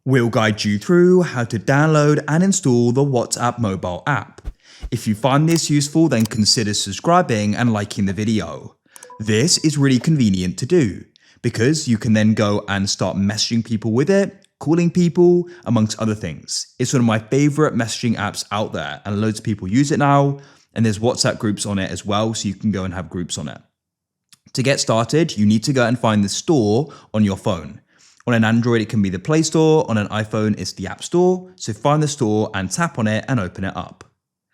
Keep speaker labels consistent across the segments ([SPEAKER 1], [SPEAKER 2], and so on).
[SPEAKER 1] We'll guide you through how to download and install the WhatsApp mobile app. If you find this useful, then consider subscribing and liking the video. This is really convenient to do because you can then go and start messaging people with it, calling people, amongst other things. It's one of my favorite messaging apps out there and loads of people use it now, and there's WhatsApp groups on it as well, so you can go and have groups on it. To get started, you need to go and find the store on your phone. On an Android, it can be the Play Store. On an iPhone, it's the App Store. So find the store and tap on it and open it up.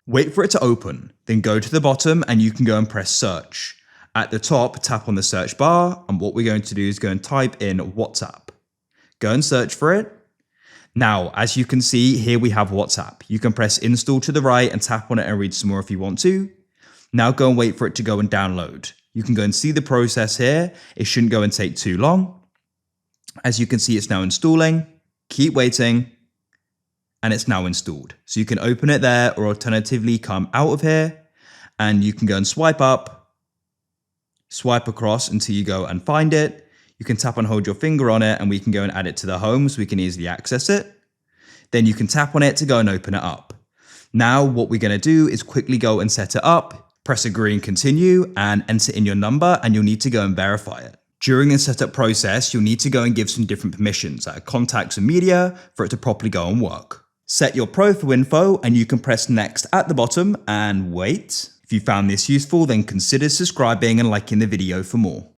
[SPEAKER 1] Wait for it to open, then go to the bottom and you can go and press search. At the top, tap on the search bar, and what we're going to do is go and type in WhatsApp. Go and search for it. Now, as you can see, here we have WhatsApp. You can press install to the right and tap on it and read some more if you want to. Now go and wait for it to go and download. You can go and see the process here. It shouldn't go and take too long. As you can see, it's now installing. Keep waiting. And it's now installed. So you can open it there, or alternatively come out of here and you can go and swipe up, swipe across until you go and find it. You can tap and hold your finger on it and we can go and add it to the home so we can easily access it. Then you can tap on it to go and open it up. Now what we're going to do is quickly go and set it up, press agree and continue, and enter in your number, and you'll need to go and verify it. During the setup process, you'll need to go and give some different permissions, like contacts and media, for it to properly go and work. Set your profile info and you can press next at the bottom and wait. If you found this useful, then consider subscribing and liking the video for more.